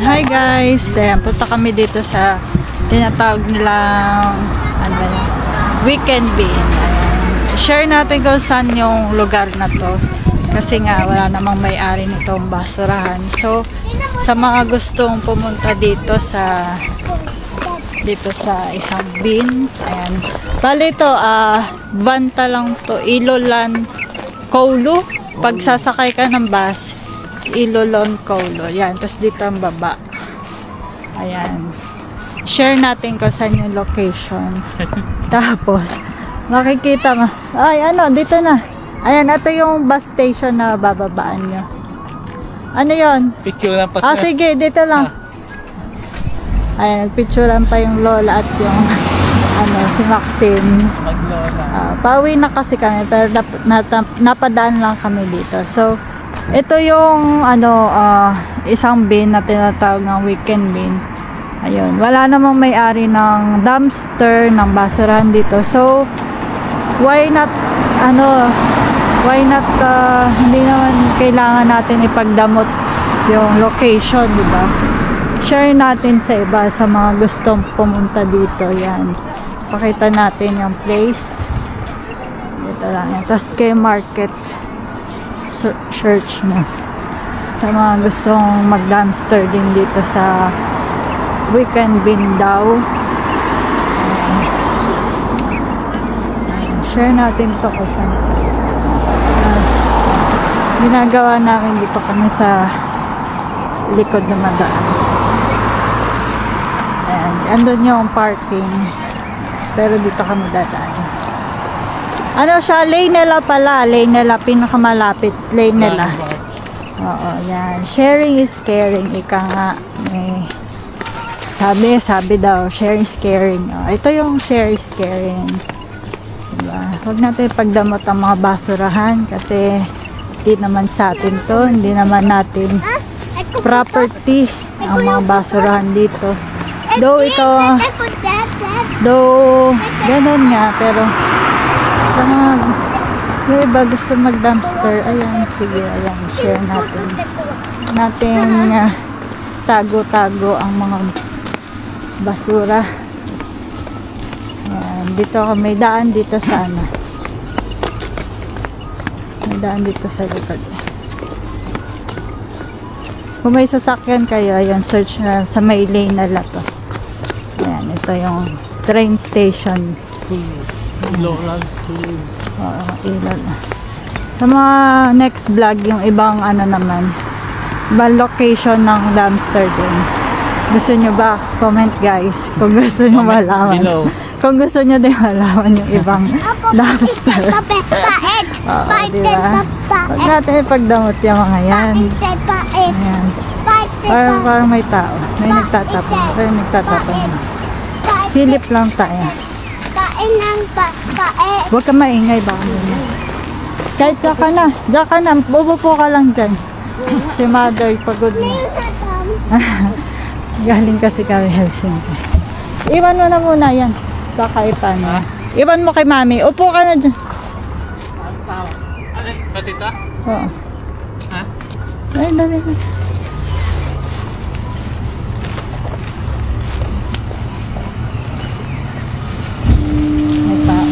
Hi guys! Ayan, punta kami dito sa tinatawag nilang Weekend Bin. Ayan. Share natin kung saan yung lugar na to. Kasi nga wala namang may-ari nitong basurahan. So, sa mga gustong pumunta dito sa isang bin. Ayan. Bali ito, Vanta lang to. Ilolan Kowloon. Pag sasakay ka ng bus, Ilolan Kowloon. Ayan. Tapos dito ang baba. Ayan. Share natin kung saan yung location. Tapos, makikita mo. Ay, dito na. Ayan, ito yung bus station na bababaan nyo. Ano yun? Picture lang pa siya. Sige, dito lang. Ayan, nagpicturean pa yung lola at yung si Maxine. Pauwi na kasi kami, pero napadaan lang kami dito. So, ito yung isang bin na tinatawag ng weekend bin. Ayun, wala namang may-ari ng dumpster, ng basurahan dito. So, why not hindi naman kailangan natin ipagdamot yung location, di ba? Share natin sa iba, sa mga gustong pumunta dito. Yan, pakita natin yung place dito lang yan. Tapos kay market search na sa mga gustong mag dumpster din dito sa weekend bin daw. Share natin to kasi ginagawa namin dito kami sa likod na madaan. Ayan, andun yung parking, pero dito kami dadaan. Siya, lane nila pala, lane nila, pinakamalapit lane nila. Oo, yan, sharing is caring, ika nga, sabi daw, sharing is caring. Ito yung share is caring. Diba? Huwag natin pagdamot ang mga basurahan kasi hindi naman sa atin to, hindi naman natin property ang mga basurahan dito. Though ganun nga, pero sa mga yung iba gusto mag dumpster, ayan, sige, ayan, share natin tago-tago ang mga basura. Ayan, dito may daan dito sa may daan dito sa likod. Kung may sasakyan kayo, ayan, search na sa may lane na lato. Ayan, ito yung train station. Ilolan. Oo, Ilolan. Sa mga next vlog, yung ibang naman, ibang location ng dumpster din. Gusto nyo ba? Comment guys kung gusto nyo malaman. Kung gusto nyo din malaman yung ibang dumpster. Oo, diba? Huwag natin ipagdamot yung mga yan. Ayan. Parang may tao. May nagtatapon. Silip lang tayo. Huwag ka maingay ba? Kahit dyan ka na. Bubupo ka lang dyan. Si mother, pagod na. Galing kasi kami Helsinki. Iwan mo na muna yan. Kakaipan mo. Iwan mo kay mami. Upo ka na dyan. Patita? Oo. Ha? Ay, dali. May tao.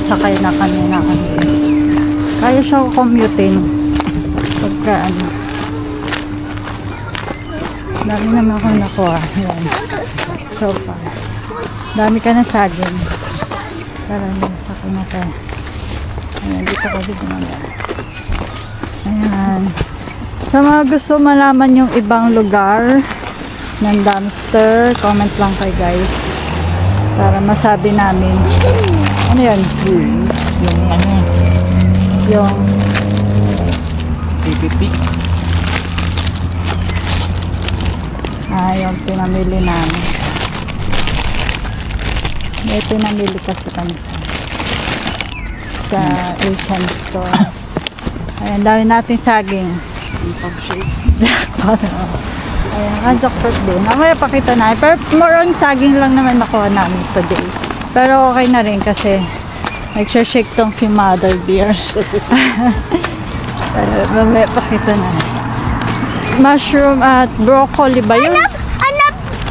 sasakay na kanina kami. Kaya siya commuting. Pagka ano. Dami naman ako nakuha. Yan. So far. Dami ka na saging. Tara na, sakay na tayo. Ayan, dito ko dito na. Ayan. Sa mga gusto malaman yung ibang lugar ng dumpster, comment lang kayo guys. Para masabi namin. Ano yan? Yung ano? Yung PPP. yung pinamili namin. May pinamili kasi kami sa H&M store. Ayan, dami natin saging. Jackpot. Ayan, jackpot din. Mamaya pakita na. Pero more on saging lang naman nakuha namin today. Pero okay na rin kasi nagsha-shake tong si Mother Dear. Mamaya pakita na. Mushroom at broccoli ba yun?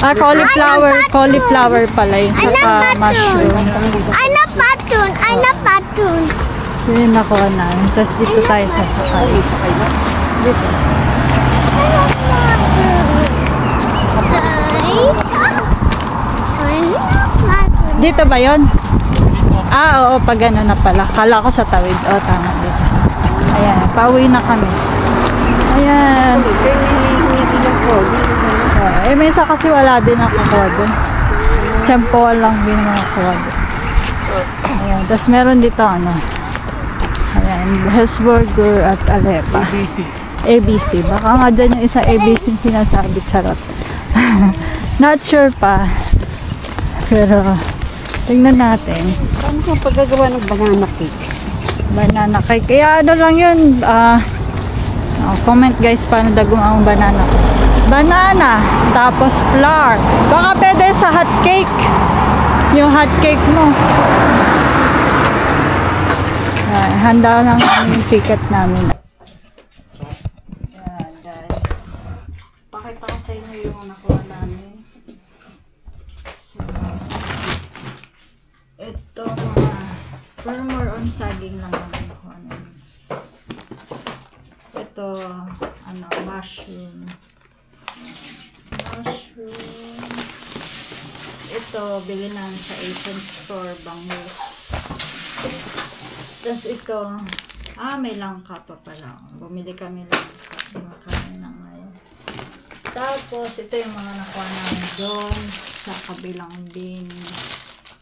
Cauliflower. Cauliflower pala yun. Saka mushroom. Patun. So yun nakuha namin. Tapos dito tayo sasakay. Dito. Dito ba yun? Oo, pag ano na pala. Kala ko sa tawid. Tama dito. Ayan, pauwi na kami. Ayan. Minsan kasi wala din nakukuha doon. Tiyempoan lang din nakukuha doon. Ayan, tapos meron dito ano. Ayan, Hesburger at Alepa. ABC. Baka nga dyan yung isang ABC sinasabi. Charot. Not sure pa. Pero, tingnan natin. Paano ko paggagawa ng banana cake? Banana cake. Kaya ano lang yun. Comment guys paano dagumaang banana. Banana. Tapos flour. Baka pwede sa hot cake. Yung hot cake mo. Handa lang yung ticket namin. Ayan guys. Pakita ko sa inyo yung nakuha namin. So, ito pero more on saging lang ang nakuha namin. Ito, ano, mushroom. Ito, bili lang sa Asian store, bangus. Tapos ito, may langka pa pala. Bumili kami lang. Makain na ngayon. Tapos, ito yung mga nakuha namin doon sa kabilang bin.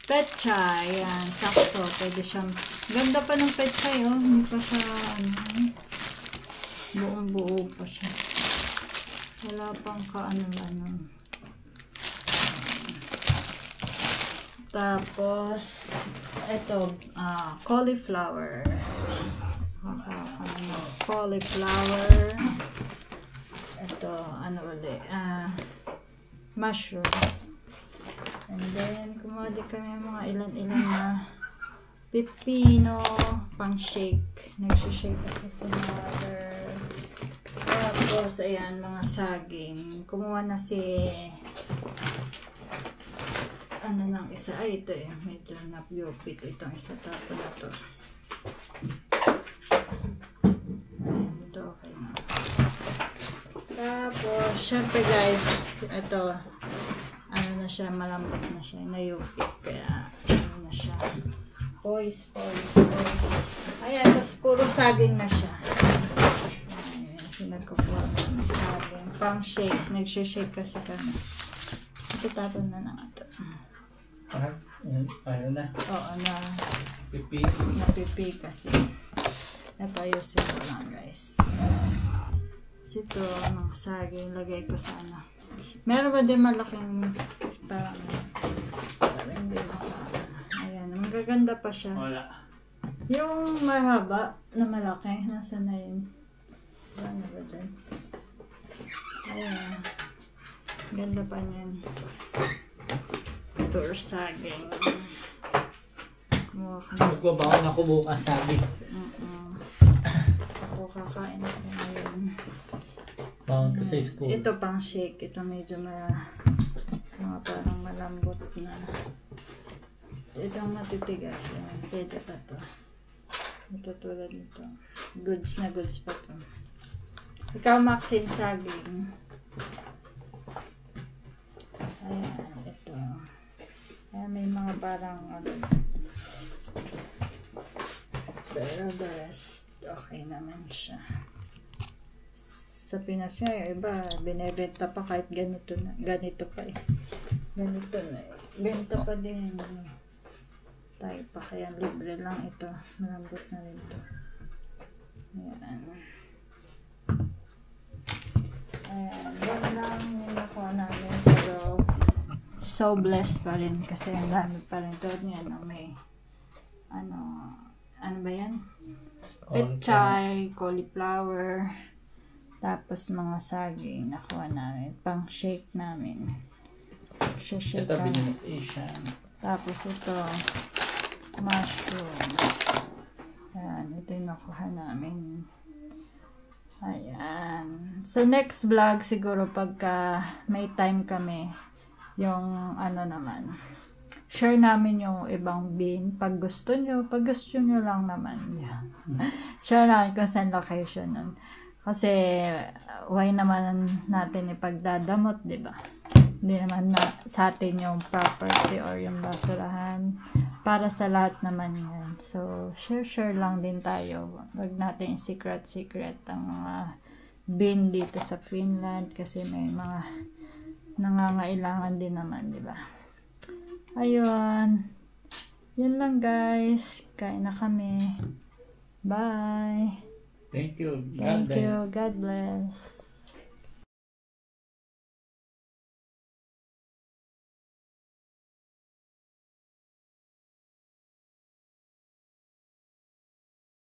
Petchay, yan, sakto. Pwede siyang, ganda pa ng petchay, oh. Hindi pa siya, buong buo pa siya. Wala pang kaano-ano. Tapos, ito, cauliflower. Cauliflower. Ito, ano ulit, mushroom. And then, kumuha din kami mga ilan-ilan na pipino, pang shake. Nagsishake kasi si Mother. Tapos, ayan, mga saging. Kumuha na si ano nang isa. Ay, ito eh. Medyo napiyopit. Itong isa. Tapos na to. Ayan, ito okay na. Tapos, syempre guys, ito, ano na siya, malambot na siya. Nayupit. Kaya, ano na siya. Poise. Ayan, tapos puro saging na siya. Nagkukuha ng saging. Pang shake. Nagsishake kasi kami. Ito tapon na nga ito. Ano na? Oo, na Pipi. napipi kasi. Napayusin ko lang guys. Ito, mga saging. Lagay ko sa ano. Meron ba din malaking parang hindi ayan. Magaganda pa siya. Wala. Yung mahaba na malaki. Nasaan na yun? Ano ba dyan? Ayan. Ganda pa niyan. Tour saging. Kumuha ka na. Magbabaon ako bukas sabi. Ako kakain ako ngayon. Baon ko sa school. Ito pang shake. Ito medyo mga parang malambot na. itong matitigas. Yan, pwede pa to. Ito tulad nito. Goods na goods pa to. Ikaw, Maxine, saging. Ayan, ito. Ayan, may mga parang ano. Pero the rest, okay naman siya. Sa Pinas nga, yung iba, binebenta pa kahit ganito na. Ganito pa eh. Ganito na eh. Benta pa din. Tayo pa, kaya libre lang ito. Malambot na rin ito. Ayan. Ayan. Yan lang yung nakuha namin. Pero, so blessed pa rin. Kasi ang dami pa rin. Tulad niya, no, may, ano ba yan? Pechay, cauliflower, tapos mga saging nakuha namin. Pang shake namin. Shake Ito, Vietnamese Asian. tapos ito, mushroom. Ayan, ito yung nakuha namin. Ayan. Sa next vlog, siguro pagka may time kami, yung ano naman, share namin yung ibang bin. Pag gusto nyo lang naman. Yeah. Share namin kung saan location nun. Kasi, why naman natin ipagdadamot, di ba? Hindi naman na sa atin yung property or yung basurahan. Para sa lahat naman yan. So, share lang din tayo. Wag natin secret ang mga bin dito sa Finland. Kasi may mga nangangailangan din naman, di ba? Ayun. Yun lang, guys. Kain na kami. Bye. Thank you. Thank you. God bless.